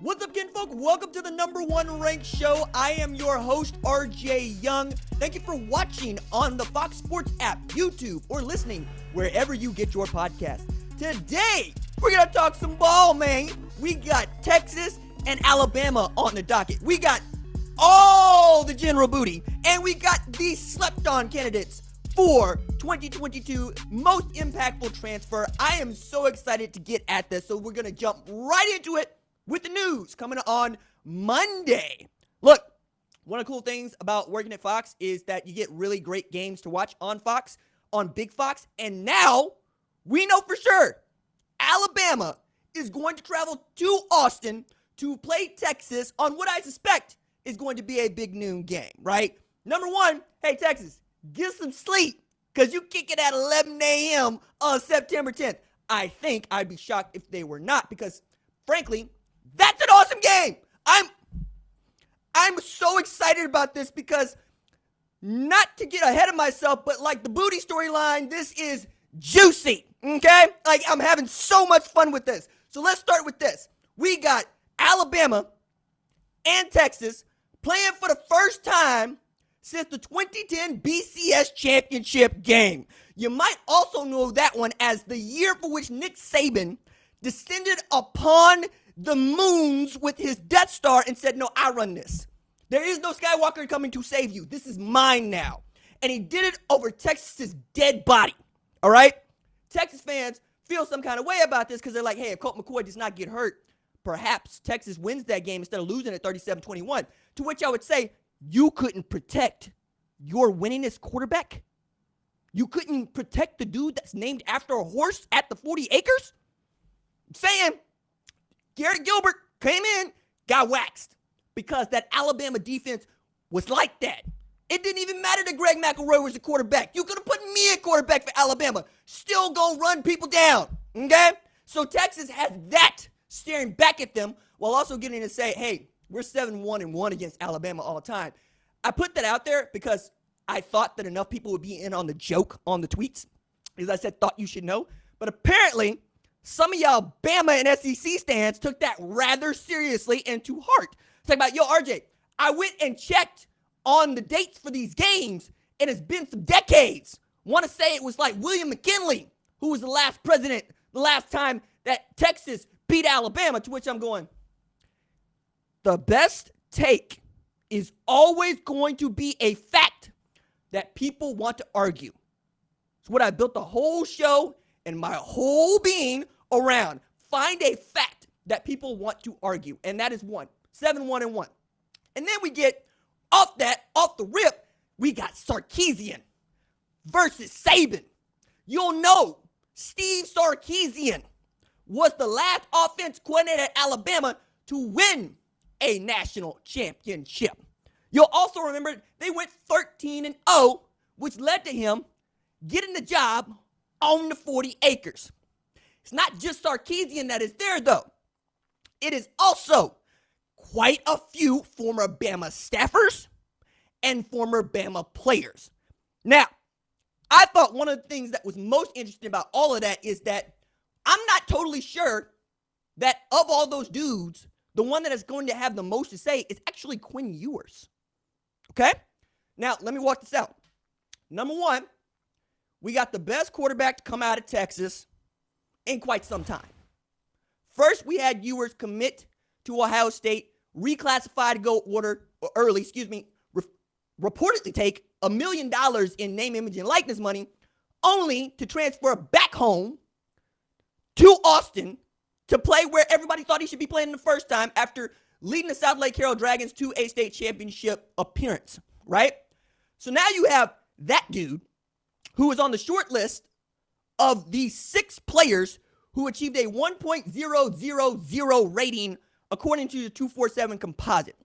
What's up, kinfolk? Welcome to the #1 ranked show. I am your host, RJ Young. Thank you for watching on the Fox Sports app, YouTube, or listening wherever you get your podcast. Today, we're going to talk some ball, man. We got Texas and Alabama on the docket. We got all the general booty, and we got the slept-on candidates for 2022 most impactful transfer. I am so excited to get at this, so we're going to jump right into it with the news coming on Monday. Look, one of the cool things about working at Fox is that you get really great games to watch on Fox, on Big Fox, and now we know for sure Alabama is going to travel to Austin to play Texas on what I suspect is going to be a big noon game, right? Number one, hey, Texas, get some sleep because you kick it at 11 a.m. on September 10th. I think I'd be shocked if they were not because, frankly, that's an awesome game. I'm so excited about this because, not to get ahead of myself, but like the booty storyline, this is juicy, okay? Like, I'm having so much fun with this. So let's start with this. We got Alabama and Texas playing for the first time since the 2010 BCS championship game. You might also know that one as the year for which Nick Saban descended upon the moons with his Death Star and said, no, I run this. There is no Skywalker coming to save you. This is mine now. And he did it over Texas's dead body, all right? Texas fans feel some kind of way about this because they're like, hey, if Colt McCoy does not get hurt, perhaps Texas wins that game instead of losing at 37-21. To which I would say, you couldn't protect your winningest quarterback? You couldn't protect the dude that's named after a horse at the 40 acres? I'm saying, Garrett Gilbert came in, got waxed because that Alabama defense was like that. It didn't even matter that Greg McElroy was the quarterback. You could have put me at quarterback for Alabama. Still gonna run people down, okay? So Texas has that staring back at them while also getting to say, hey, we're 7-1-1 against Alabama all the time. I put that out there because I thought that enough people would be in on the joke on the tweets. As I said, thought you should know. But apparently, some of y'all Bama and SEC stands took that rather seriously and to heart. It's like about, yo, RJ, I went and checked on the dates for these games, and it's been some decades. Want to say it was like William McKinley, who was the last president, the last time that Texas beat Alabama, to which I'm going, the best take is always going to be a fact that people want to argue. It's what I built the whole show and my whole being around. Find a fact that people want to argue, and that is 7-1-1. And then we get off the rip, we got Sarkeesian versus Saban. You'll know Steve Sarkeesian was the last offense coordinator at Alabama to win a national championship. You'll also remember they went 13-0, which led to him getting the job on the 40 acres. It's not just Sarkeesian that is there, though. It is also quite a few former Bama staffers and former Bama players. Now, I thought one of the things that was most interesting about all of that is that I'm not totally sure that of all those dudes, the one that is going to have the most to say is actually Quinn Ewers. Okay? Now, let me walk this out. Number one, we got the best quarterback to come out of Texas in quite some time. First, we had Ewers commit to Ohio State, reclassified to go reportedly take $1 million in name, image, and likeness money, only to transfer back home to Austin to play where everybody thought he should be playing the first time after leading the South Lake Carroll Dragons to a state championship appearance, right? So now you have that dude who is on the short list of the 6 players who achieved a 1.000 rating according to the 247 composite.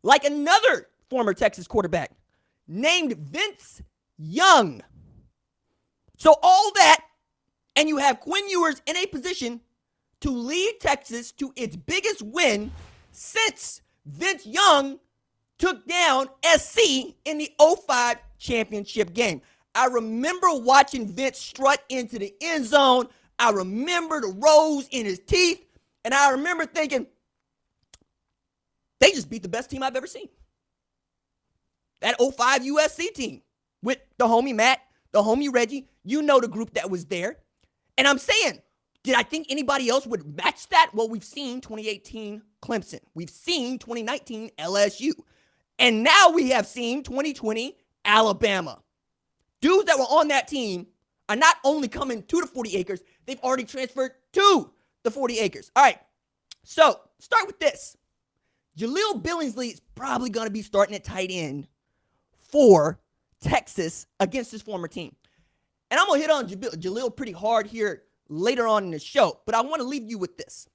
Like another former Texas quarterback named Vince Young. So all that, and you have Quinn Ewers in a position to lead Texas to its biggest win since Vince Young took down SC in the 05 championship game. I remember watching Vince strut into the end zone. I remember the rose in his teeth. And I remember thinking, They just beat the best team I've ever seen. That '05 USC team with the homie Matt, the homie Reggie. You know the group that was there. And I'm saying, did I think anybody else would match that? Well, we've seen 2018 Clemson. We've seen 2019 LSU. And now we have seen 2020 Alabama. Dudes that were on that team are not only coming to the 40 acres, they've already transferred to the 40 acres. All right, so start with this. Jaleel Billingsley is probably going to be starting at tight end for Texas against his former team. And I'm going to hit on Jaleel pretty hard here later on in the show, but I want to leave you with this.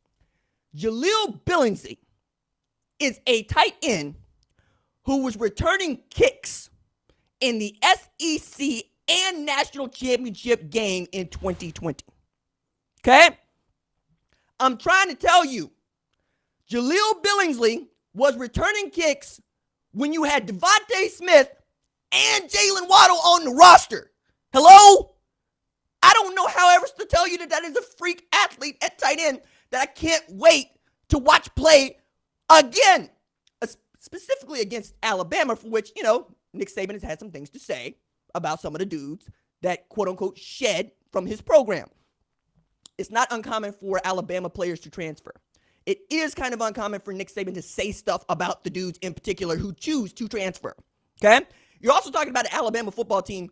Jaleel Billingsley is a tight end who was returning kicks in the SEC and National Championship game in 2020. Okay? I'm trying to tell you, Jaleel Billingsley was returning kicks when you had Devontae Smith and Jalen Waddle on the roster. Hello? I don't know how else to tell you that is a freak athlete at tight end that I can't wait to watch play again. Specifically against Alabama, for which, Nick Saban has had some things to say about some of the dudes that, quote-unquote, shed from his program. It's not uncommon for Alabama players to transfer. It is kind of uncommon for Nick Saban to say stuff about the dudes in particular who choose to transfer, okay? You're also talking about an Alabama football team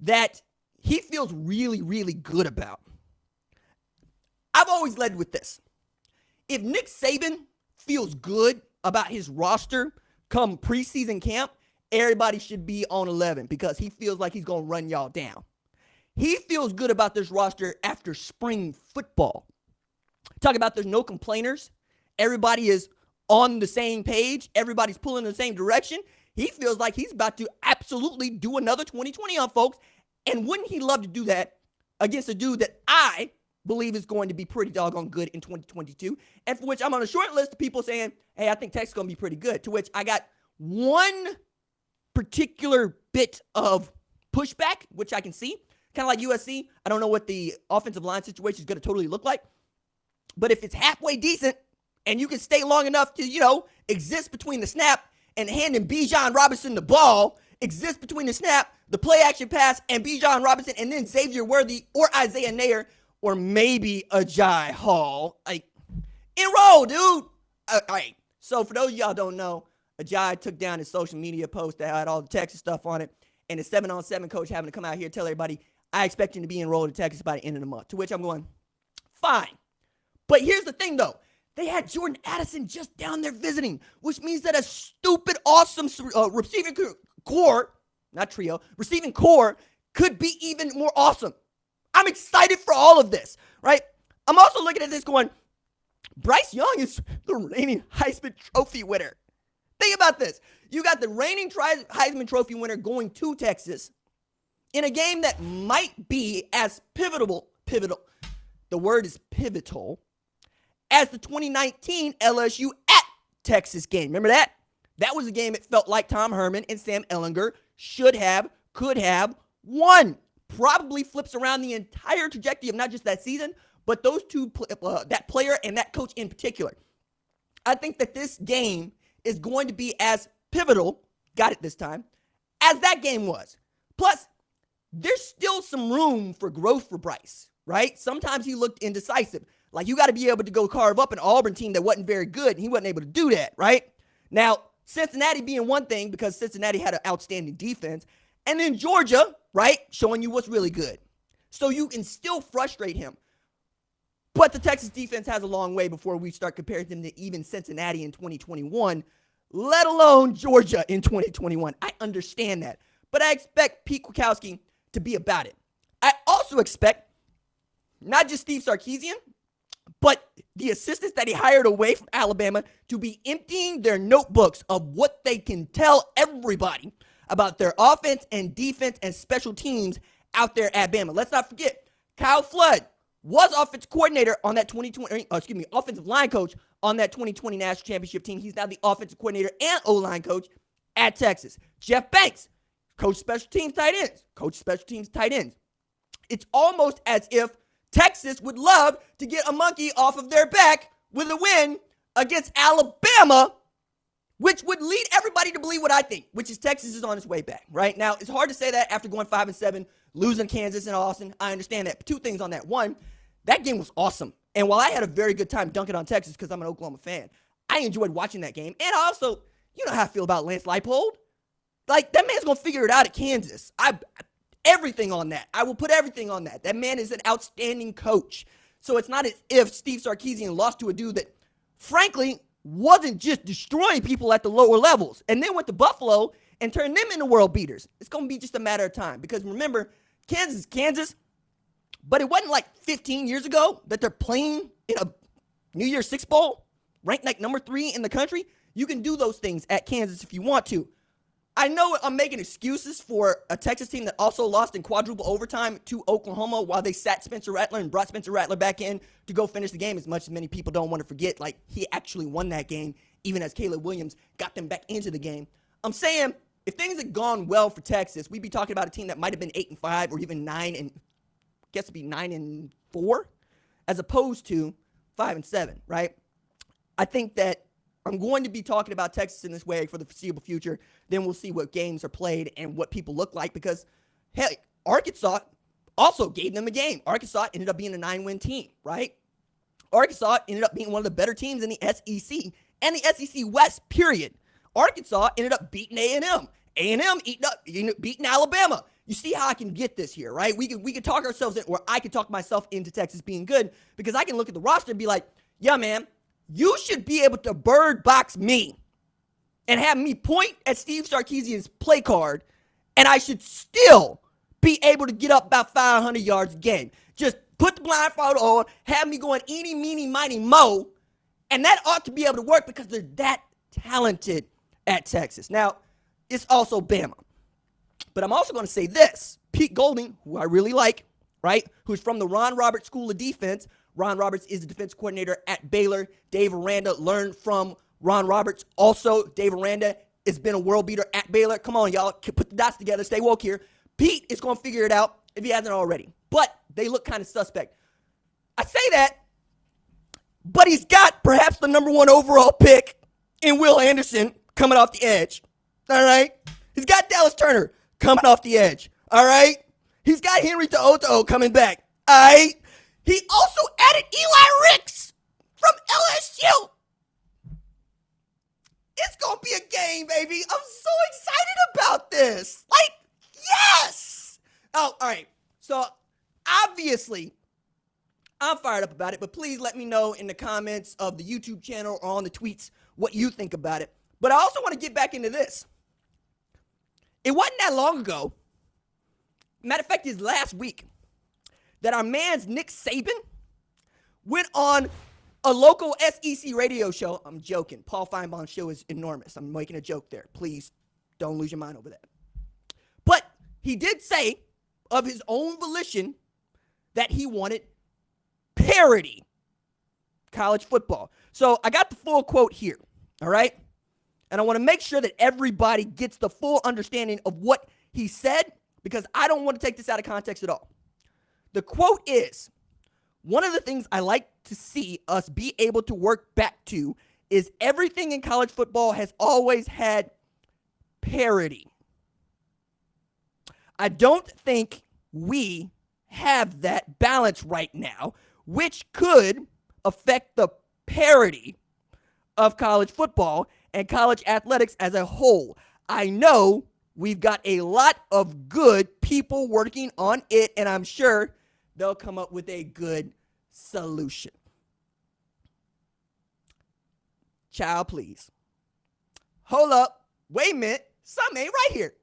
that he feels really, really good about. I've always led with this. If Nick Saban feels good about his roster come preseason camp, everybody should be on 11 because he feels like he's going to run y'all down. He feels good about this roster after spring football. Talk about there's no complainers. Everybody is on the same page. Everybody's pulling in the same direction. He feels like he's about to absolutely do another 2020 on folks. And wouldn't he love to do that against a dude that I believe is going to be pretty doggone good in 2022, and for which I'm on a short list of people saying, hey, I think Texas is going to be pretty good, to which I got one particular bit of pushback, which I can see, kind of like USC. I don't know what the offensive line situation is going to totally look like, but if it's halfway decent and you can stay long enough to, exist between the snap and handing Bijan Robinson the ball, exist between the snap, the play action pass, and Bijan Robinson, and then Xavier Worthy or Isaiah Nair, or maybe a Jai Hall. Enroll, dude. All right. So for those of y'all don't know, Ajay took down his social media post that had all the Texas stuff on it, and the 7-on-7 coach having to come out here and tell everybody, I expect him to be enrolled in Texas by the end of the month. To which I'm going, fine. But here's the thing, though. They had Jordan Addison just down there visiting, which means that a stupid, awesome receiving core, not trio, receiving core could be even more awesome. I'm excited for all of this, right? I'm also looking at this going, Bryce Young is the reigning Heisman Trophy winner. Think about this. You got the reigning Heisman Trophy winner going to Texas in a game that might be as pivotal, the word is pivotal, as the 2019 LSU at Texas game. Remember that? That was a game it felt like Tom Herman and Sam Ehlinger could have won. Probably flips around the entire trajectory of not just that season, but those two, that player and that coach in particular. I think that this game is going to be as pivotal, got it this time, as that game was. Plus, there's still some room for growth for Bryce, right? Sometimes he looked indecisive. Like, you got to be able to go carve up an Auburn team that wasn't very good, and he wasn't able to do that, right? Now, Cincinnati being one thing because Cincinnati had an outstanding defense, and then Georgia, right, showing you what's really good. So you can still frustrate him. But the Texas defense has a long way before we start comparing them to even Cincinnati in 2021, let alone Georgia in 2021. I understand that. But I expect Pete Kwiatkowski to be about it. I also expect not just Steve Sarkeesian, but the assistants that he hired away from Alabama to be emptying their notebooks of what they can tell everybody about their offense and defense and special teams out there at Bama. Let's not forget, Kyle Flood was offensive coordinator on that offensive line coach on that 2020 National Championship team. He's now the offensive coordinator and O-line coach at Texas. Jeff Banks, coach special teams tight ends. It's almost as if Texas would love to get a monkey off of their back with a win against Alabama which would lead everybody to believe what I think, which is Texas is on its way back, right? Now, it's hard to say that after going 5-7, losing Kansas and Austin. I understand that. But two things on that. One, that game was awesome. And while I had a very good time dunking on Texas because I'm an Oklahoma fan, I enjoyed watching that game. And also, you know how I feel about Lance Leipold. Like, that man's going to figure it out at Kansas. Everything on that. I will put everything on that. That man is an outstanding coach. So it's not as if Steve Sarkeesian lost to a dude that, frankly, wasn't just destroying people at the lower levels and then went to Buffalo and turned them into world beaters. It's going to be just a matter of time because remember, Kansas is Kansas, but it wasn't like 15 years ago that they're playing in a New Year's Six Bowl, ranked like number 3 in the country. You can do those things at Kansas if you want to. I know I'm making excuses for a Texas team that also lost in quadruple overtime to Oklahoma while they sat Spencer Rattler and brought Spencer Rattler back in to go finish the game, as much as many people don't want to forget. Like, he actually won that game, even as Caleb Williams got them back into the game. I'm saying, if things had gone well for Texas, we'd be talking about a team that might have been 8-5 or even 9-4, as opposed to 5-7, right? I think that I'm going to be talking about Texas in this way for the foreseeable future. Then we'll see what games are played and what people look like because, hey, Arkansas also gave them a game. Arkansas ended up being a 9-win team, right? Arkansas ended up being one of the better teams in the SEC and the SEC West, period. Arkansas ended up beating A&M. A&M beating Alabama. You see how I can get this here, right? We could talk ourselves in, or I could talk myself into Texas being good because I can look at the roster and be like, yeah, man, you should be able to bird box me and have me point at Steve Sarkeesian's play card, and I should still be able to get up about 500 yards a game. Just put the blindfold on, have me going eeny, meeny, miny, mo, and that ought to be able to work because they're that talented at Texas. Now, it's also Bama. But I'm also going to say this. Pete Golding, who I really like, right, who's from the Ron Roberts School of Defense. Ron Roberts is the defense coordinator at Baylor. Dave Aranda learned from Ron Roberts. Also, Dave Aranda has been a world beater at Baylor. Come on, y'all. Put the dots together. Stay woke here. Pete is going to figure it out if he hasn't already. But they look kind of suspect. I say that, but he's got perhaps the number 1 overall pick in Will Anderson coming off the edge. All right? He's got Dallas Turner coming off the edge. All right? He's got Henry To'oTo'o coming back. All right? He also added Eli Ricks from LSU. It's going to be a game, baby. I'm so excited about this. Like, yes. Oh, all right. So, obviously, I'm fired up about it, but please let me know in the comments of the YouTube channel or on the tweets what you think about it. But I also want to get back into this. It wasn't that long ago, matter of fact, it's last week, that our man's Nick Saban went on a local SEC radio show. I'm joking. Paul Feinbaum's show is enormous. I'm making a joke there. Please don't lose your mind over that. But he did say of his own volition that he wanted parity college football. So I got the full quote here, all right? And I want to make sure that everybody gets the full understanding of what he said because I don't want to take this out of context at all. The quote is, one of the things I like to see us be able to work back to is everything in college football has always had parity. I don't think we have that balance right now, which could affect the parity of college football and college athletics as a whole. I know we've got a lot of good people working on it, and I'm sure they'll come up with a good solution. Child, please. Hold up. Wait a minute. Something ain't right here.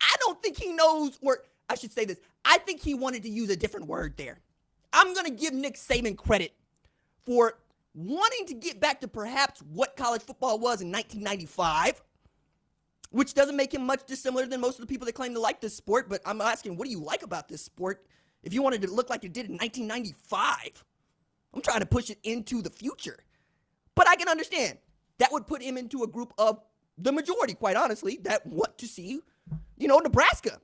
I don't think he knows, or I should say this. I think he wanted to use a different word there. I'm going to give Nick Saban credit for wanting to get back to perhaps what college football was in 1995, which doesn't make him much dissimilar than most of the people that claim to like this sport. But I'm asking, what do you like about this sport? If you wanted to look like it did in 1995, I'm trying to push it into the future. But I can understand that would put him into a group of the majority, quite honestly, that want to see, Nebraska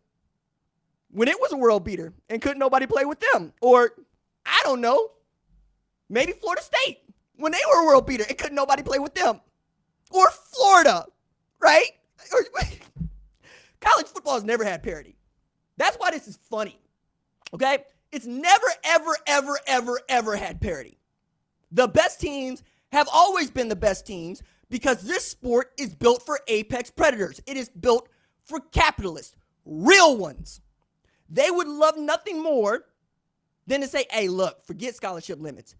when it was a world beater and couldn't nobody play with them. Or, I don't know, maybe Florida State when they were a world beater and couldn't nobody play with them. or Florida, right? College football has never had parity. That's why this is funny, okay? It's never, ever, ever, ever, ever had parity. The best teams have always been the best teams because this sport is built for apex predators. It is built for capitalists, real ones. They would love nothing more than to say, hey, look, forget scholarship limits.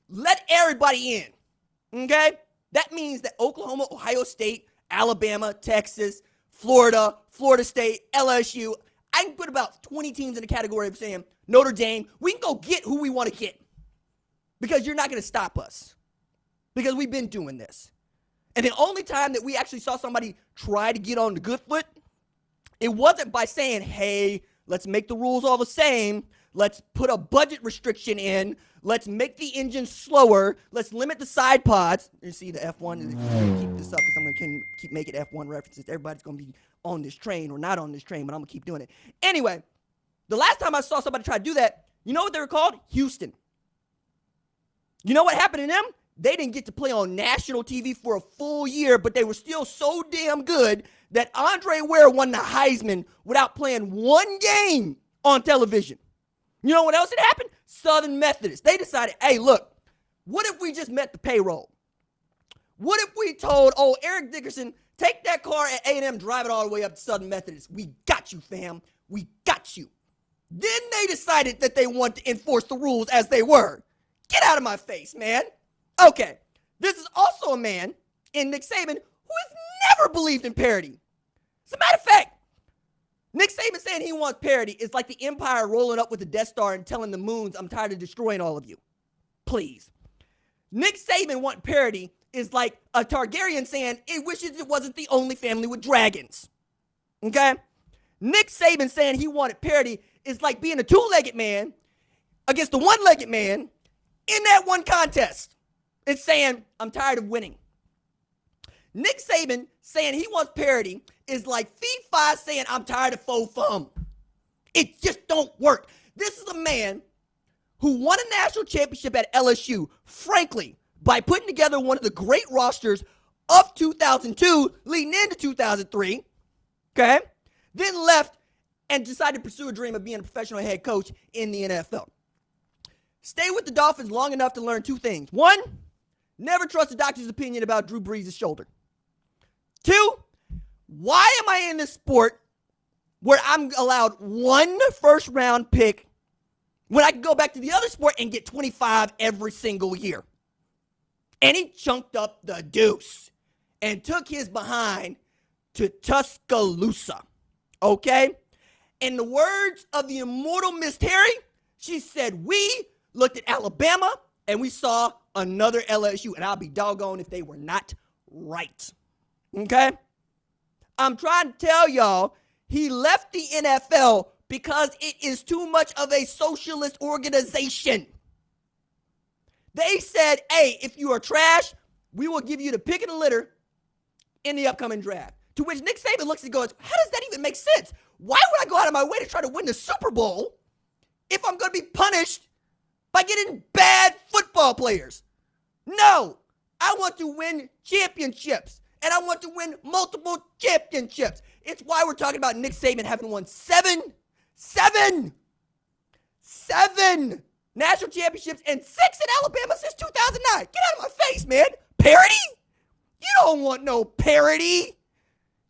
Let everybody in, okay? That means that Oklahoma, Ohio State, Alabama, Texas, Florida, Florida State, LSU, I can put about 20 teams in the category of saying Notre Dame, we can go get who we want to get because you're not going to stop us because we've been doing this. And the only time that we actually saw somebody try to get on the good foot, it wasn't by saying, hey, let's make the rules all the same. Let's put a budget restriction in. Let's make the engine slower. Let's limit the side pods. You see the F1. Keep this up because I'm going to keep making F1 references. Everybody's going to be on this train or not on this train, but I'm going to keep doing it. Anyway, the last time I saw somebody try to do that, you know what they were called? Houston. You know what happened to them? They didn't get to play on national TV for a full year, but they were still so damn good that Andre Ware won the Heisman without playing one game on television. You know what else had happened? Southern Methodist. They decided, hey, look, what if we just met the payroll? What if we told, Eric Dickerson, take that car at A&M, drive it all the way up to Southern Methodist. We got you, fam. We got you. Then they decided that they want to enforce the rules as they were. Get out of my face, man. Okay, this is also a man in Nick Saban who has never believed in parity. As a matter of fact, Nick Saban saying he wants parity is like the Empire rolling up with the Death Star and telling the moons, I'm tired of destroying all of you. Please. Nick Saban want parity is like a Targaryen saying it wishes it wasn't the only family with dragons. Okay? Nick Saban saying he wanted parity is like being a two-legged man against a one-legged man in that one contest. It's saying, I'm tired of winning. Nick Saban saying he wants parity is like FIFA saying, I'm tired of faux fum. It just don't work. This is a man who won a national championship at LSU, frankly, by putting together one of the great rosters of 2002 leading into 2003, okay? Then left and decided to pursue a dream of being a professional head coach in the NFL. Stay with the Dolphins long enough to learn two things. One, never trust a doctor's opinion about Drew Brees' shoulder. Two, why am I in this sport where I'm allowed one first-round pick when I can go back to the other sport and get 25 every single year? And he chunked up the deuce and took his behind to Tuscaloosa, okay? In the words of the immortal Miss Terry, she said, we looked at Alabama and we saw another LSU, and I'll be doggone if they were not right. Okay? I'm trying to tell y'all, he left the NFL because it is too much of a socialist organization. They said, hey, if you are trash, we will give you the pick of the litter in the upcoming draft. To which Nick Saban looks and goes, how does that even make sense? Why would I go out of my way to try to win the Super Bowl if I'm going to be punished by getting bad football players? No, I want to win championships, and I want to win multiple championships. It's why we're talking about Nick Saban having won seven national championships and 6 in Alabama since 2009. Get out of my face, man. Parity? You don't want no parity.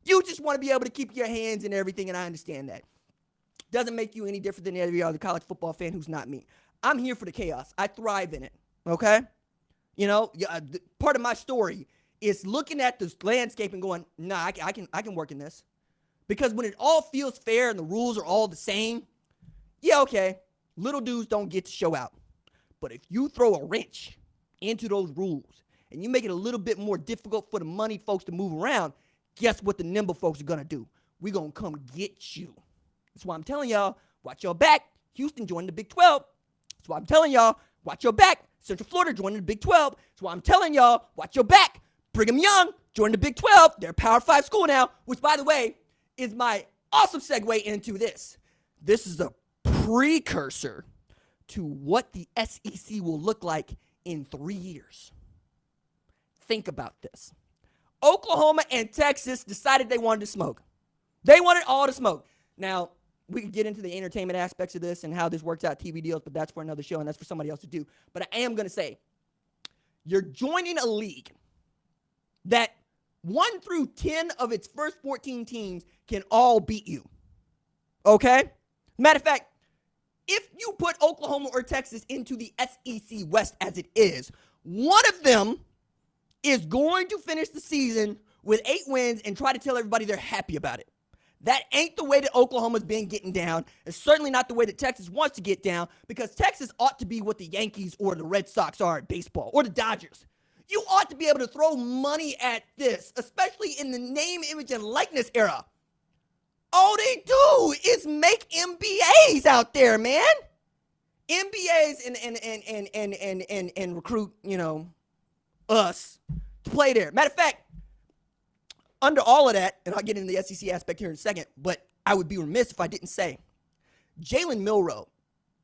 You just want to be able to keep your hands in everything, and I understand that. Doesn't make you any different than every other college football fan who's not me. I'm here for the chaos. I thrive in it, okay? You know, part of my story is looking at this landscape and going, nah, I can work in this. Because when it all feels fair and the rules are all the same, yeah, okay, little dudes don't get to show out. But if you throw a wrench into those rules and you make it a little bit more difficult for the money folks to move around, guess what the nimble folks are going to do? We're going to come get you. That's why I'm telling y'all, watch your back. Houston joined the Big 12. That's why I'm telling y'all, watch your back. Central Florida joined the Big 12. That's why I'm telling y'all, watch your back. Brigham Young joined the Big 12. They're a Power 5 school now, which, by the way, is my awesome segue into this. This is a precursor to what the SEC will look like in 3 years. Think about this. Oklahoma and Texas decided they wanted to smoke. They wanted all the smoke. Now, we could get into the entertainment aspects of this and how this works out TV deals, but that's for another show and that's for somebody else to do. But I am going to say, you're joining a league that 1 through 10 of its first 14 teams can all beat you. Okay? Matter of fact, if you put Oklahoma or Texas into the SEC West as it is, one of them is going to finish the season with 8 wins and try to tell everybody they're happy about it. That ain't the way that Oklahoma's been getting down. It's certainly not the way that Texas wants to get down, because Texas ought to be what the Yankees or the Red Sox are at baseball, or the Dodgers. You ought to be able to throw money at this, especially in the name, image, and likeness era. All they do is make MBAs out there, man. MBAs and recruit, us to play there. Matter of fact, under all of that, and I'll get into the SEC aspect here in a second, but I would be remiss if I didn't say, Jalen Milroe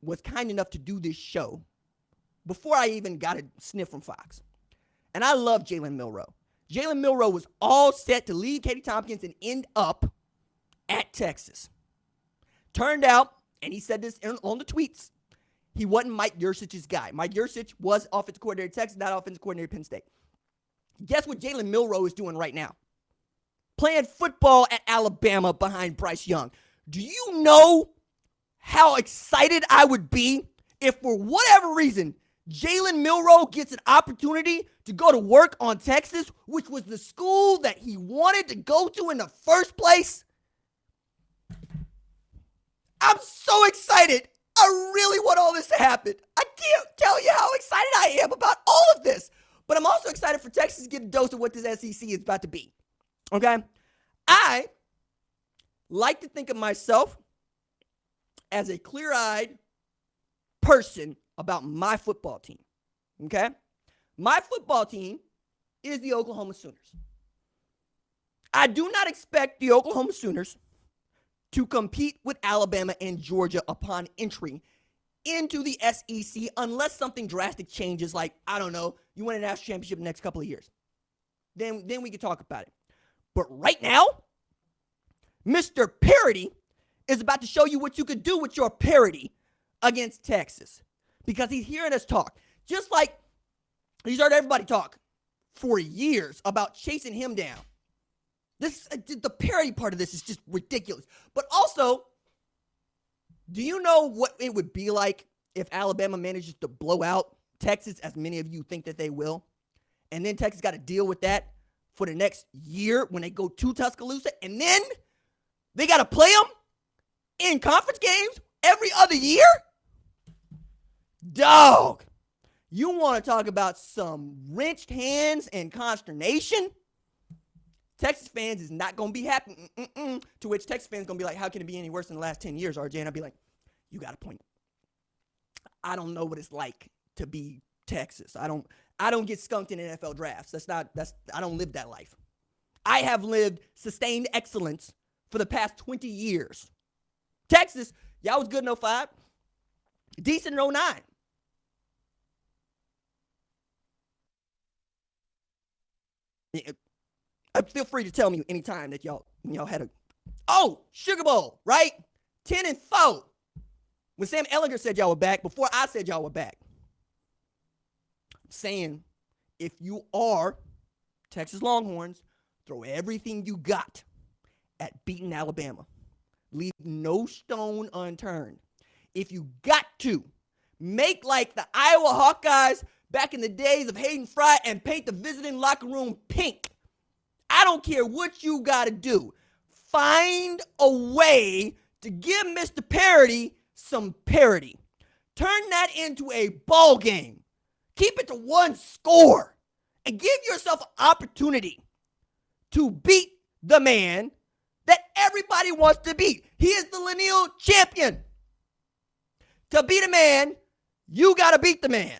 was kind enough to do this show before I even got a sniff from Fox. And I love Jalen Milroe. Jalen Milroe was all set to leave Katie Tompkins and end up at Texas. Turned out, and he said this on the tweets, he wasn't Mike Yurcich's guy. Mike Yurcich was offensive coordinator at Texas, not offensive coordinator at Penn State. Guess what Jalen Milroe is doing right now? Playing football at Alabama behind Bryce Young. Do you know how excited I would be if, for whatever reason, Jalen Milroe gets an opportunity to go to work on Texas, which was the school that he wanted to go to in the first place? I'm so excited. I really want all this to happen. I can't tell you how excited I am about all of this. But I'm also excited for Texas to get a dose of what this SEC is about to be. Okay? I like to think of myself as a clear-eyed person about my football team. Okay? My football team is the Oklahoma Sooners. I do not expect the Oklahoma Sooners to compete with Alabama and Georgia upon entry into the SEC unless something drastic changes, like, I don't know, you win a national championship in the next couple of years. Then we can talk about it. But right now, Mr. Parody is about to show you what you could do with your parody against Texas, because he's hearing us talk. Just like he's heard everybody talk for years about chasing him down. The parody part of this is just ridiculous. But also, do you know what it would be like if Alabama manages to blow out Texas, as many of you think that they will, and then Texas got to deal with that for the next year when they go to Tuscaloosa, and then they got to play them in conference games every other year? Dog, you want to talk about some wrenched hands and consternation? Texas fans is not going to be happy. To which Texas fans going to be like, how can it be any worse than the last 10 years, RJ? And I'll be like, you got a point. I don't know what it's like to be Texas. I don't get skunked in NFL drafts. I don't live that life. I have lived sustained excellence for the past 20 years. Texas, y'all was good in 05. Decent in 09. Feel free to tell me anytime that y'all had Sugar Bowl, right? 10-4. When Sam Ehlinger said y'all were back, before I said y'all were back. I'm saying, if you are Texas Longhorns, throw everything you got at beating Alabama. Leave no stone unturned. If you got to, make like the Iowa Hawkeyes back in the days of Hayden Fry and paint the visiting locker room pink. I don't care what you got to do. Find a way to give Mr. Parody some parody. Turn that into a ball game. Keep it to one score. And give yourself an opportunity to beat the man that everybody wants to beat. He is the lineal champion. To beat a man, you got to beat the man.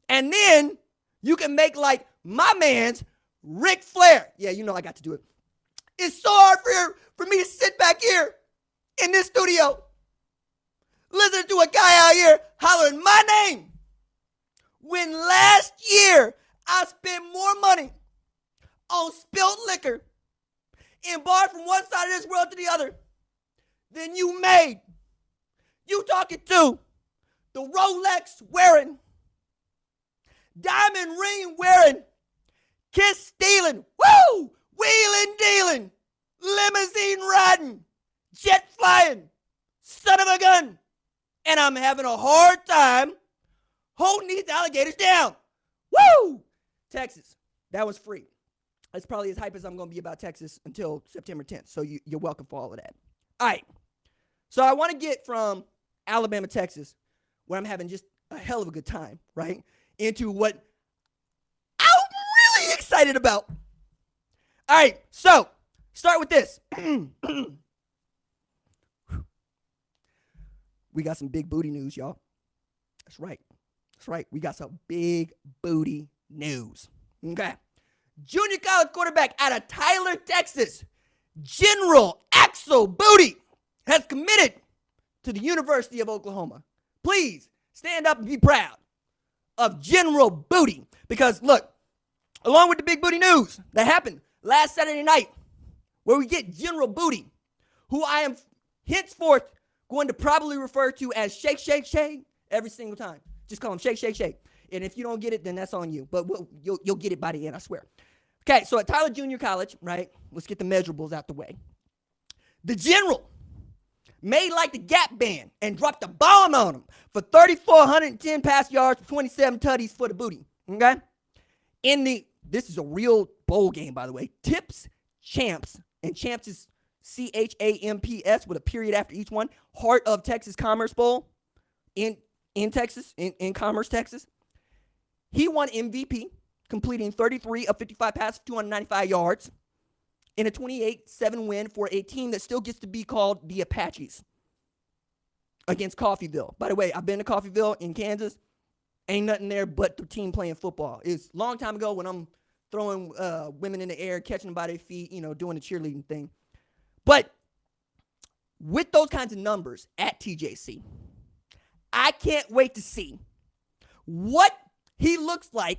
And then you can make like my man's Ric Flair. Yeah, you know I got to do it. It's so hard for me to sit back here in this studio, listening to a guy out here hollering my name, when last year I spent more money on spilled liquor and barred from one side of this world to the other than you made. You talking to the Rolex wearing, diamond ring wearing, kiss stealing, woo, wheeling dealing, limousine riding, jet flying, son of a gun. And I'm having a hard time holding these alligators down. Woo! Texas, that was free. That's probably as hype as I'm going to be about Texas until September 10th. So you're welcome for all of that. All right. So I want to get from Alabama, Texas, where I'm having just a hell of a good time, right, into what I'm really excited about. All right. So start with this. We got some big booty news, y'all. That's right. That's right. We got some big booty news. Okay. Junior college quarterback out of Tyler, Texas, General Axel Booty, has committed to the University of Oklahoma. Please stand up and be proud of General Booty. Because, look, along with the big booty news that happened last Saturday night, where we get General Booty, who I am henceforth going to probably refer to as Shake, Shake, Shake every single time. Just call him Shake, Shake, Shake. And if you don't get it, then that's on you. But you'll get it by the end, I swear. Okay, so at Tyler Junior College, right, let's get the measurables out the way. The General made like the Gap Band and dropped a bomb on him for 3,410 pass yards, 27 tutties for the booty, okay? This is a real bowl game, by the way. Tips, Champs, and Champs is CHAMPS with a period after each one. Heart of Texas Commerce Bowl in Texas, in Commerce, Texas. He won MVP, completing 33 of 55 passes, 295 yards, in a 28-7 win for a team that still gets to be called the Apaches against Coffeyville. By the way, I've been to Coffeyville in Kansas. Ain't nothing there but the team playing football. It's a long time ago when I'm throwing women in the air, catching them by their feet, doing the cheerleading thing. But with those kinds of numbers at TJC, I can't wait to see what he looks like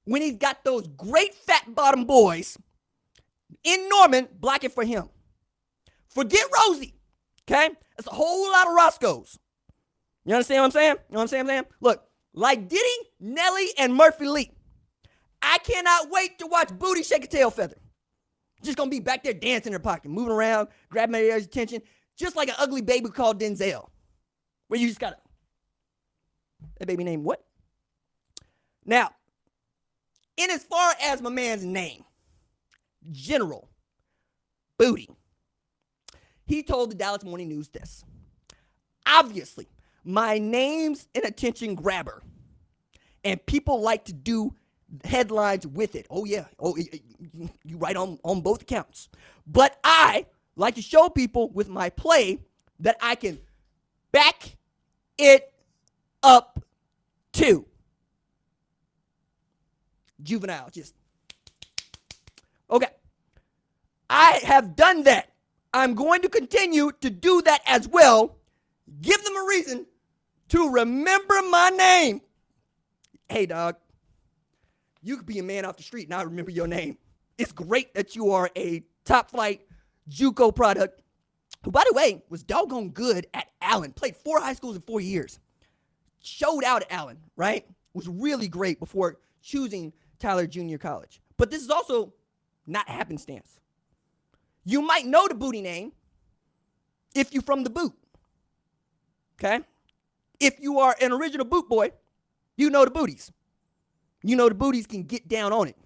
when he's got those great fat bottom boys in Norman blocking for him. Forget Rosie, okay? That's a whole lot of Roscoes. You understand what I'm saying? You know what I'm saying? Look, like Diddy, Nelly, and Murphy Lee, I cannot wait to watch Booty shake a tail feather. Just going to be back there dancing in her pocket, moving around, grabbing everybody's attention, just like an ugly baby called Denzel, where you just got to, that baby named what? Now, in as far as my man's name, General Booty, he told the Dallas Morning News this. Obviously, my name's an attention grabber, and people like to do headlines with it. Oh, yeah. Oh, you right on both accounts. But I like to show people with my play that I can back it up too. Juvenile, just. Okay. I have done that. I'm going to continue to do that as well. Give them a reason to remember my name. Hey, dog. You could be a man off the street and I remember your name. It's great that you are a top flight JUCO product, who, by the way, was doggone good at Allen. Played 4 high schools in 4 years. Showed out at Allen, right? Was really great before choosing Tyler Junior College. But this is also not happenstance. You might know the Booty name if you're from the boot. Okay? If you are an original boot boy, you know the Booties. You know the Booties can get down on it.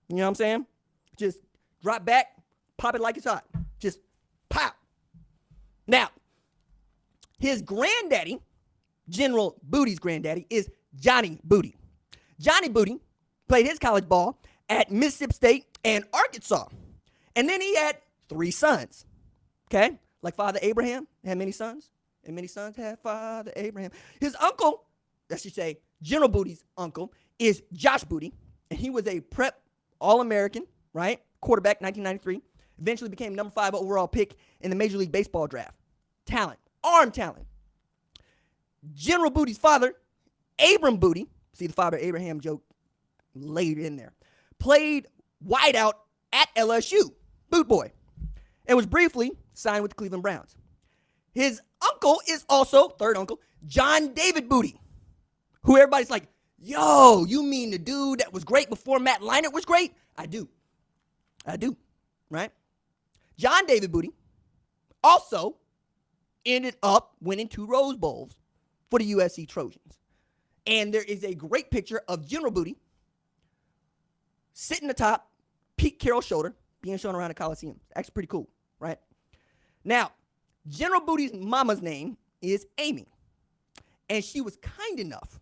You know what I'm saying? Just drop back, pop it like it's hot. Just pop. Now, his granddaddy, General Booty's granddaddy, is Johnny Booty. Johnny Booty played his college ball at Mississippi State and Arkansas. And then he had 3 sons. Okay? Like Father Abraham had many sons. And many sons had Father Abraham. His uncle, I should say, General Booty's uncle, is Josh Booty. And he was a prep All-American, right? Quarterback, 1993. Eventually became number 5 overall pick in the Major League Baseball draft. Talent. Arm talent. General Booty's father, Abram Booty, see the Father Abraham joke laid in there, played wideout at LSU, Boot Boy, and was briefly signed with the Cleveland Browns. His uncle is also, third uncle, John David Booty, who everybody's like, yo, you mean the dude that was great before Matt Leinart was great? I do, right? John David Booty also ended up winning 2 Rose Bowls for the USC Trojans. And there is a great picture of General Booty sitting atop Pete Carroll's shoulder, being shown around the Coliseum. Actually pretty cool, right? Now, General Booty's mama's name is Amy. And she was kind enough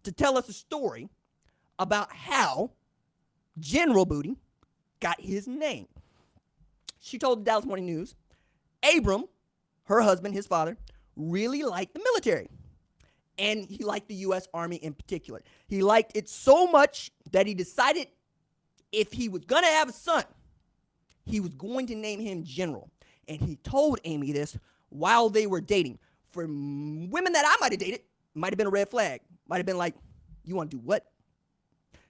to tell us a story about how General Booty got his name. She told the Dallas Morning News, Abram, her husband, his father, really liked the military. And he liked the U.S. Army in particular. He liked it so much that he decided if he was going to have a son, he was going to name him General. And he told Amy this while they were dating. For women that I might have dated, might have been a red flag. Might have been like, you want to do what?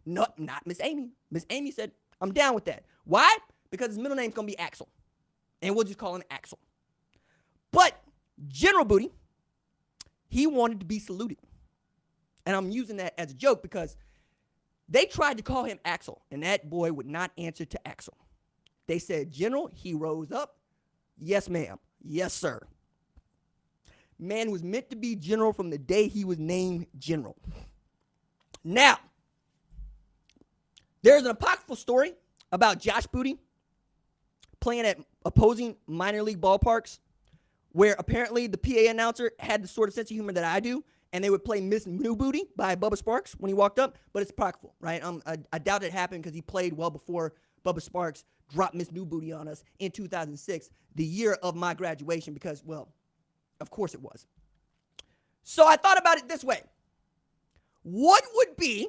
No, not Miss Amy. Miss Amy said, I'm down with that. Why? Because his middle name's going to be Axel. And we'll just call him Axel. But General Booty, he wanted to be saluted. And I'm using that as a joke because they tried to call him Axel, and that boy would not answer to Axel. They said, General, he rose up. Yes, ma'am. Yes, sir. Man was meant to be general from the day he was named General. Now, there's an apocryphal story about Josh Booty playing at opposing minor league ballparks where apparently the PA announcer had the sort of sense of humor that I do, and they would play Miss New Booty by Bubba Sparks when he walked up, but it's apocryphal, right? I doubt it happened because he played well before Bubba Sparks dropped Miss New Booty on us in 2006, the year of my graduation, because, well, of course it was. So I thought about it this way. What would be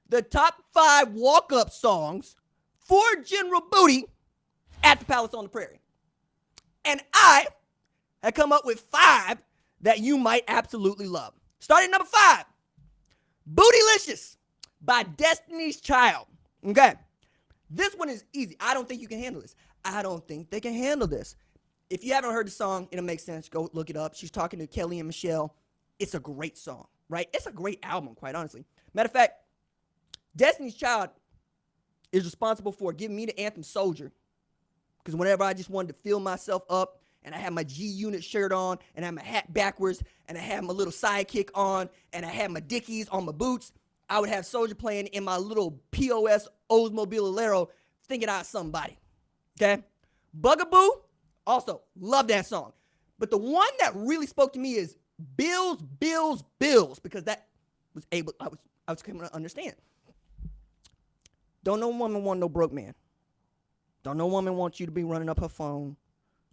the top 5 walk-up songs for General Booty at the Palace on the Prairie? And I had come up with 5 that you might absolutely love. Starting number 5, Bootylicious by Destiny's Child. Okay. This one is easy. I don't think you can handle this. I don't think they can handle this. If you haven't heard the song, it'll make sense. Go look it up. She's talking to Kelly and Michelle. It's a great song, right? It's a great album, quite honestly. Matter of fact, Destiny's Child is responsible for giving me the anthem Soldier. Because whenever I just wanted to fill myself up, and I had my G-Unit shirt on, and I had my hat backwards, and I had my little sidekick on, and I had my Dickies on my boots, I would have Soldier playing in my little POS Oldsmobile Alero, thinking I was somebody. Okay? Bugaboo, also love that song. But the one that really spoke to me is Bills, Bills, Bills, because that was I was coming to understand. Don't no woman want no broke man. Don't no woman want you to be running up her phone.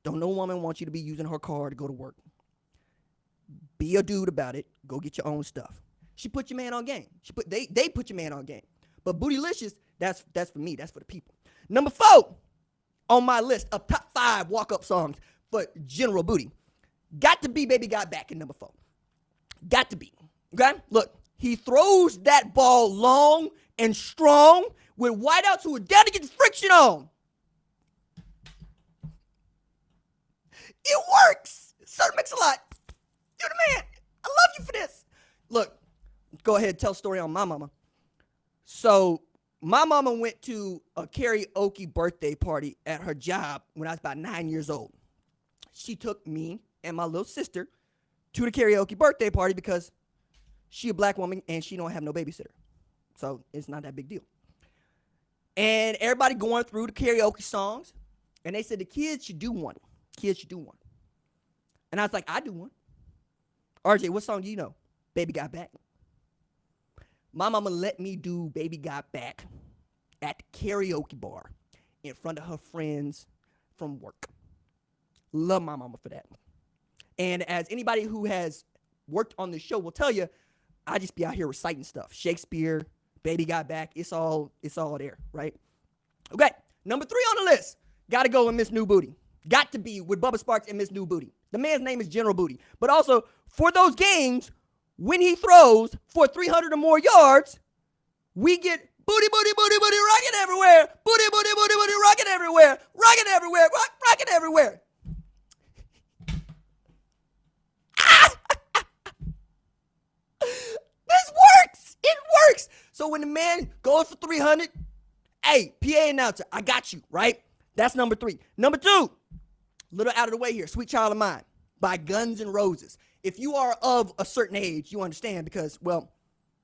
Don't no woman want you to be using her car to go to work. Be a dude about it. Go get your own stuff. She put your man on game. They put your man on game. But Bootylicious, that's for me. That's for the people. Number 4 on my list of top 5 walk-up songs for General Booty. Got to be Baby Got Back in number 4. Got to be. Okay? Look, he throws that ball long and strong with wideouts who are down to get friction on. It works. Sir Mix-a-Lot. You're the man. I love you for this. Look, go ahead and tell a story on my mama. So my mama went to a karaoke birthday party at her job when I was about 9 years old. She took me and my little sister to the karaoke birthday party because she a black woman and she don't have no babysitter. So it's not that big deal. And everybody going through the karaoke songs, and they said the kids should do one. Kids should do one. And I was like, I do one. RJ, what song do you know? Baby Got Back. My mama let me do Baby Got Back at the karaoke bar in front of her friends from work. Love my mama for that. And as anybody who has worked on this show will tell you, I just be out here reciting stuff. Shakespeare, Baby Got Back, it's all there, right? Okay, number 3 on the list. Got to go with Miss New Booty. Got to be with Bubba Sparks and Miss New Booty. The man's name is General Booty. But also, for those games, when he throws for 300 or more yards, we get Booty, booty, booty, booty, rocking everywhere. Booty, booty, booty, booty, rocking everywhere. Rocking everywhere. Rocking everywhere. This works. It works. So when the man goes for 300, hey, PA announcer, I got you, right? That's number 3. Number 2, little out of the way here, Sweet Child of Mine by Guns N' Roses. If you are of a certain age, you understand because, well,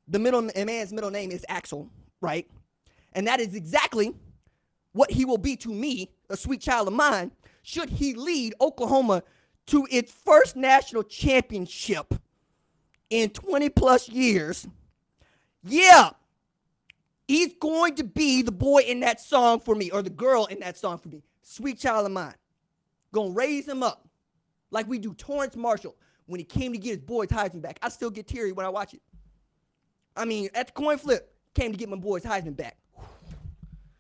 the man's middle name is Axel, right? And that is exactly what he will be to me, a sweet child of mine, should he lead Oklahoma to its first national championship in 20 plus years. Yeah, he's going to be the boy in that song for me, or the girl in that song for me. Sweet child of mine. Gonna raise him up like we do Torrance Marshall when he came to get his boys Heisman back. I still get teary when I watch it. I mean, at the coin flip, came to get my boys Heisman back.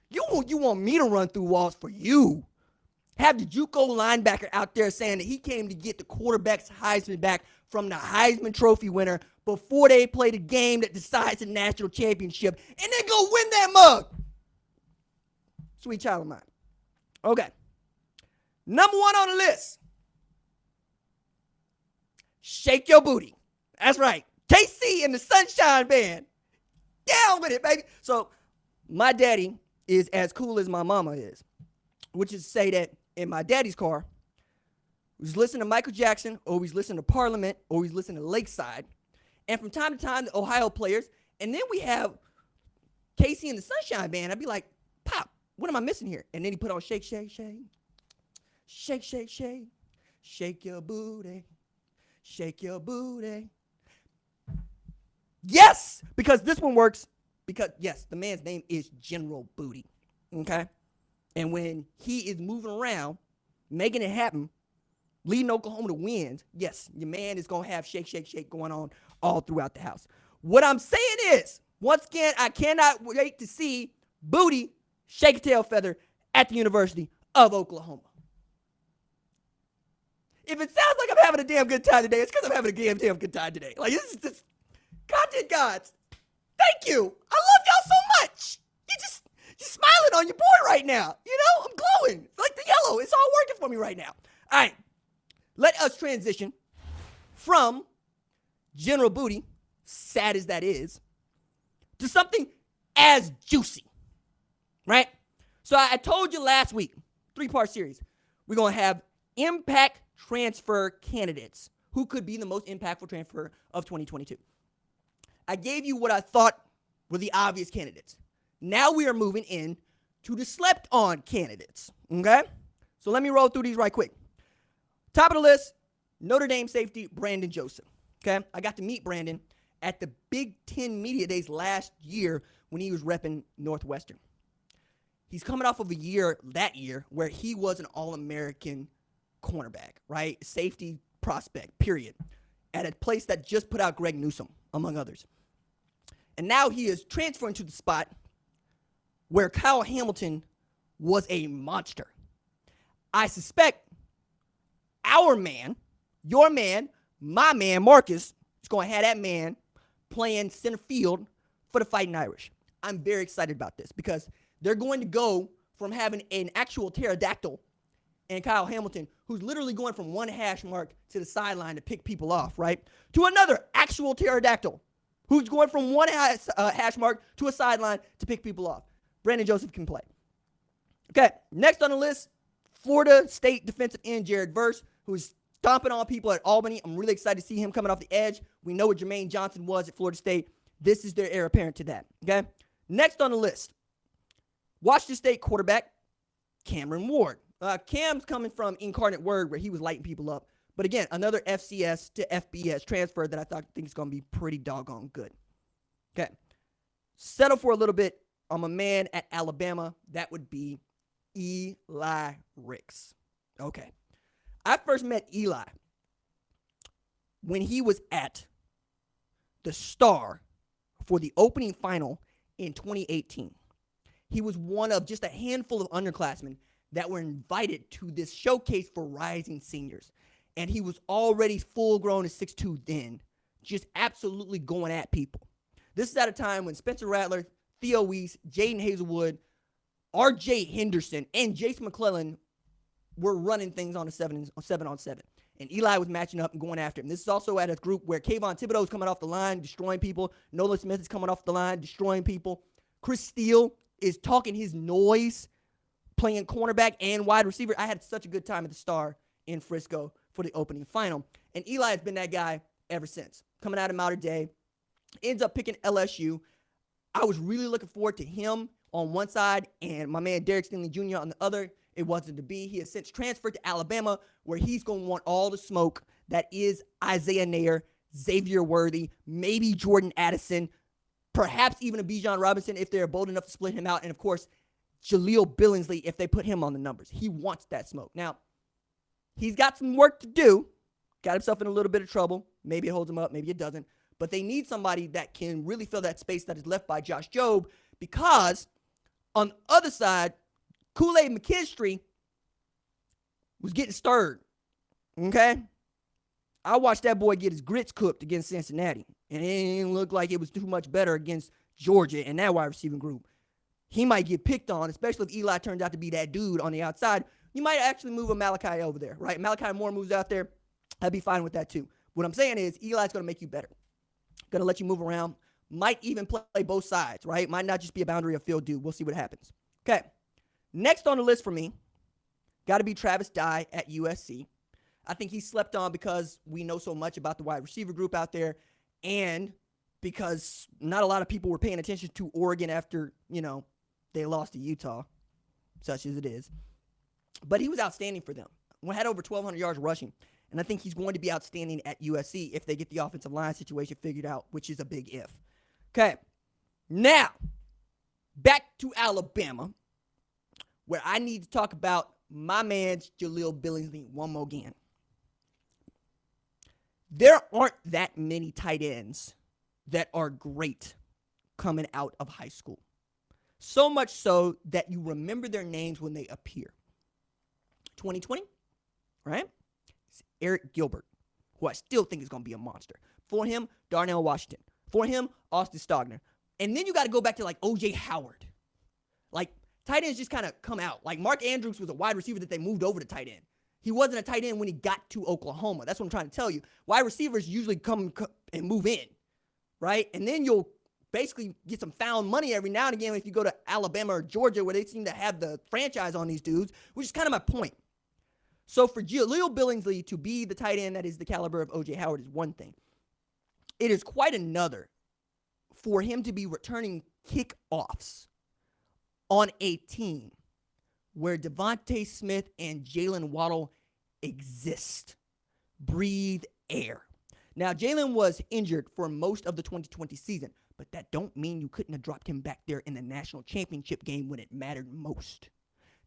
You want me to run through walls for you. Have the JUCO linebacker out there saying that he came to get the quarterback's Heisman back from the Heisman Trophy winner before they play the game that decides the national championship, and then go win that mug. Sweet child of mine. Okay. Number 1 on the list. Shake your booty. That's right. KC and the Sunshine Band. Down with it, baby. So my daddy is as cool as my mama is, which is to say that in my daddy's car, he's listening to Michael Jackson, or he's listening to Parliament, or he's listening to Lakeside. And from time to time, the Ohio players. And then we have KC and the Sunshine Band. I'd be like, Pop, what am I missing here? And then he put on Shake, Shake, Shake. Shake, shake, shake. Shake your booty. Shake your booty. Yes, because this one works. Because, yes, the man's name is General Booty. Okay? And when he is moving around, making it happen, leading Oklahoma to wins, yes, your man is going to have shake, shake, shake going on all throughout the house. What I'm saying is, once again, I cannot wait to see Booty shake a tail feather at the University of Oklahoma. If it sounds like I'm having a damn good time today, it's because I'm having a damn good time today. Like, this is just content gods. Thank you. I love y'all so much. You're smiling on your boy right now. You know, I'm glowing. It's like the yellow. It's all working for me right now. All right. Let us transition from General Booty, sad as that is, to something as juicy, right? So I told you last week, 3-part series, we're going to have impact transfer candidates who could be the most impactful transfer of 2022. I gave you what I thought were the obvious candidates. Now we are moving in to the slept-on candidates, okay? So let me roll through these right quick. Top of the list, Notre Dame safety Brandon Joseph, okay? I got to meet Brandon at the Big Ten Media Days last year when he was repping Northwestern. He's coming off of that year, where he was an All-American cornerback, right? Safety prospect, period, at a place that just put out Greg Newsome, among others. And now he is transferring to the spot where Kyle Hamilton was a monster. I suspect our man, your man, my man, Marcus, is going to have that man playing center field for the Fighting Irish. I'm very excited about this because they're going to go from having an actual pterodactyl and Kyle Hamilton, who's literally going from one hash mark to the sideline to pick people off, right, to another actual pterodactyl who's going from one hash mark to a sideline to pick people off. Brandon Joseph can play. Okay, next on the list, Florida State defensive end Jared Verse, who's stomping on people at Albany. I'm really excited to see him coming off the edge. We know what Jermaine Johnson was at Florida State. This is their heir apparent to that, okay? Next on the list, Washington State quarterback Cameron Ward. Cam's coming from Incarnate Word, where he was lighting people up. But again, another FCS to FBS transfer that I think is going to be pretty doggone good. Okay. Settle for a little bit. I'm a man at Alabama. That would be Eli Ricks. Okay. I first met Eli when he was at the Star for the opening final in 2018. He was one of just a handful of underclassmen that were invited to this showcase for rising seniors. And he was already full grown at 6'2" then, just absolutely going at people. This is at a time when Spencer Rattler Theo Weiss, Jaden Hazelwood, R.J. Henderson, and Jason McClellan were running things on a 7-on-7. And Eli was matching up and going after him. This is also at a group where Kayvon Thibodeau is coming off the line, destroying people. Nolan Smith is coming off the line, destroying people. Chris Steele is talking his noise, playing cornerback and wide receiver. I had such a good time at the Star in Frisco for the opening final. And Eli has been that guy ever since. Coming out of Mater Dei, ends up picking LSU. I was really looking forward to him on one side and my man Derek Stingley Jr. on the other. It wasn't to be. He has since transferred to Alabama, where he's going to want all the smoke that is Isaiah Nair, Xavier Worthy, maybe Jordan Addison, perhaps even a Bijan Robinson if they're bold enough to split him out, and of course, Jaleel Billingsley if they put him on the numbers. He wants that smoke. Now, he's got some work to do. Got himself in a little bit of trouble. Maybe it holds him up, maybe it doesn't. But they need somebody that can really fill that space that is left by Josh Jobe, because on the other side, Kool-Aid McKinstry was getting stirred, okay? I watched that boy get his grits cooked against Cincinnati, and it didn't look like it was too much better against Georgia and that wide receiving group. He might get picked on, especially if Eli turns out to be that dude on the outside. You might actually move a Makai over there, right? Malachi Moore moves out there. I'd be fine with that too. What I'm saying is Eli's going to make you better. Going to let you move around. Might even play both sides, right? Might not just be a boundary of field dude. We'll see what happens. Okay. Next on the list for me, got to be Travis Dye at USC. I think he slept on because we know so much about the wide receiver group out there, and because not a lot of people were paying attention to Oregon after, they lost to Utah, such as it is. But he was outstanding for them. We had over 1,200 yards rushing, and I think he's going to be outstanding at USC if they get the offensive line situation figured out, which is a big if. Okay, now, back to Alabama, where I need to talk about my man's Jaleel Billingsley one more again. There aren't that many tight ends that are great coming out of high school. So much so that you remember their names when they appear. 2020, right? It's Eric Gilbert, who I still think is going to be a monster. For him, Darnell Washington. For him, Austin Stogner. And then you got to go back to like O.J. Howard. Like, tight ends just kind of come out. Like, Mark Andrews was a wide receiver that they moved over to tight end. He wasn't a tight end when he got to Oklahoma. That's what I'm trying to tell you. Wide receivers usually come and move in, right? And then you'll basically get some found money every now and again if you go to Alabama or Georgia, where they seem to have the franchise on these dudes, which is kind of my point. So for Jaleel Billingsley to be the tight end that is the caliber of O.J. Howard is one thing. It is quite another for him to be returning kickoffs on a team where Devontae Smith and Jalen Waddle exist, breathe air. Now, Jalen was injured for most of the 2020 season, but that don't mean you couldn't have dropped him back there in the national championship game when it mattered most.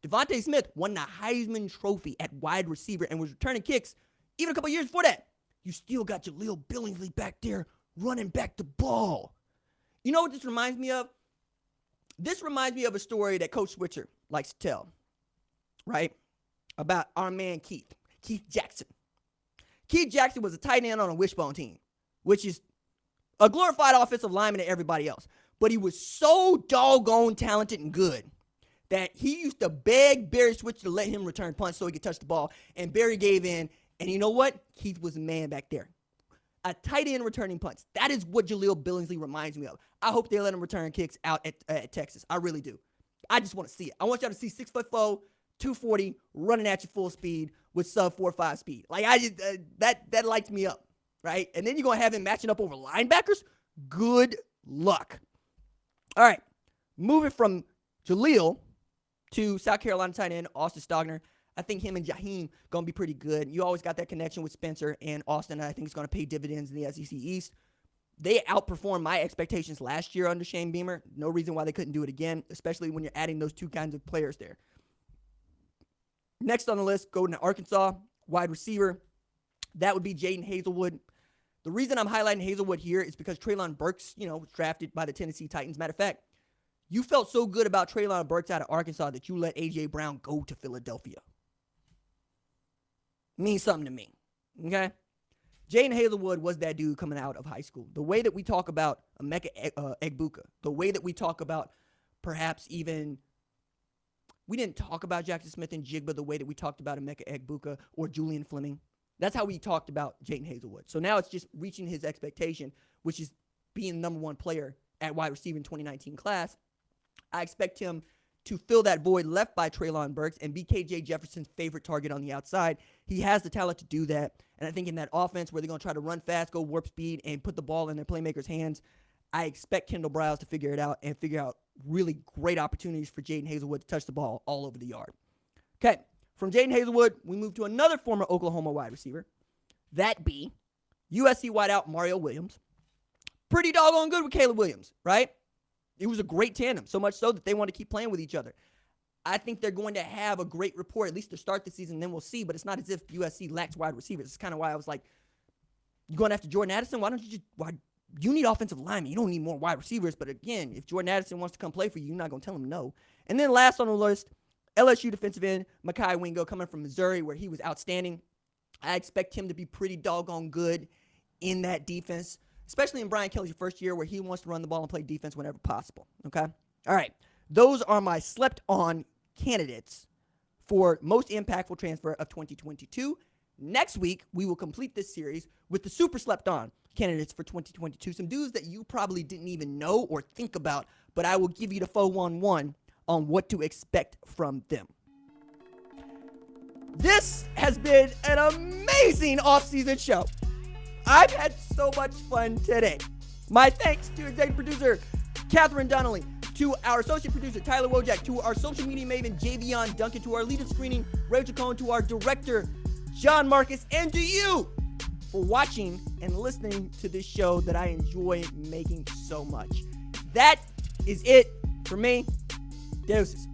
Devontae Smith won the Heisman Trophy at wide receiver and was returning kicks even a couple years before that. You still got Jaleel Billingsley back there running back the ball. You know what this reminds me of? This reminds me of a story that Coach Switzer likes to tell, right? About our man Keith Jackson. Keith Jackson was a tight end on a wishbone team, which is a glorified offensive lineman to everybody else. But he was so doggone talented and good that he used to beg Barry Switzer to let him return punts so he could touch the ball. And Barry gave in. And you know what? Keith was a man back there. A tight end returning punts. That is what Jaleel Billingsley reminds me of. I hope they let him return kicks out at Texas. I really do. I just want to see it. I want y'all to see 6'4", 240, running at you full speed with sub 4.5 speed. Like, I just that lights me up, right? And then you're going to have him matching up over linebackers? Good luck. All right. Moving from Jaleel to South Carolina tight end Austin Stogner. I think him and Jaheim going to be pretty good. You always got that connection with Spencer and Austin, and I think it's going to pay dividends in the SEC East. They outperformed my expectations last year under Shane Beamer. No reason why they couldn't do it again, especially when you're adding those two kinds of players there. Next on the list, going to Arkansas, wide receiver. That would be Jaden Hazelwood. The reason I'm highlighting Hazelwood here is because Treylon Burks, was drafted by the Tennessee Titans. Matter of fact, you felt so good about Treylon Burks out of Arkansas that you let A.J. Brown go to Philadelphia. Means something to me, okay? Jaden Hazelwood was that dude coming out of high school. The way that we talk about Emeka Egbuka, the way that we talk about perhaps even, we didn't talk about Jackson Smith and Jigba the way that we talked about Emeka Egbuka or Julian Fleming. That's how we talked about Jaden Hazelwood. So now it's just reaching his expectation, which is being the number one player at wide receiver in 2019 class. I expect him to fill that void left by Treylon Burks and be KJ Jefferson's favorite target on the outside. He has the talent to do that. And I think in that offense where they're going to try to run fast, go warp speed, and put the ball in their playmakers' hands, I expect Kendall Briles to figure it out and figure out really great opportunities for Jaden Hazelwood to touch the ball all over the yard. Okay, from Jaden Hazelwood, we move to another former Oklahoma wide receiver. That be USC wideout Mario Williams. Pretty doggone good with Caleb Williams, right? It was a great tandem, so much so that they want to keep playing with each other. I think they're going to have a great rapport, at least to start the season, then we'll see. But it's not as if USC lacks wide receivers. It's kind of why I was like, you going after Jordan Addison? Why don't you you need offensive linemen. You don't need more wide receivers. But again, if Jordan Addison wants to come play for you, you're not going to tell him no. And then last on the list, LSU defensive end Makai Wingo, coming from Missouri, where he was outstanding. I expect him to be pretty doggone good in that defense, especially in Brian Kelly's first year where he wants to run the ball and play defense whenever possible, okay? All right, those are my slept-on candidates for most impactful transfer of 2022. Next week, we will complete this series with the super slept-on candidates for 2022, some dudes that you probably didn't even know or think about, but I will give you the 411 on what to expect from them. This has been an amazing offseason show. I've had so much fun today. My thanks to executive producer Catherine Donnelly, to our associate producer Tyler Wojak, to our social media maven Javion Duncan, to our lead of screening Rachel Cohen, to our director John Marcus, and to you for watching and listening to this show that I enjoy making so much. That is it for me. Deuces.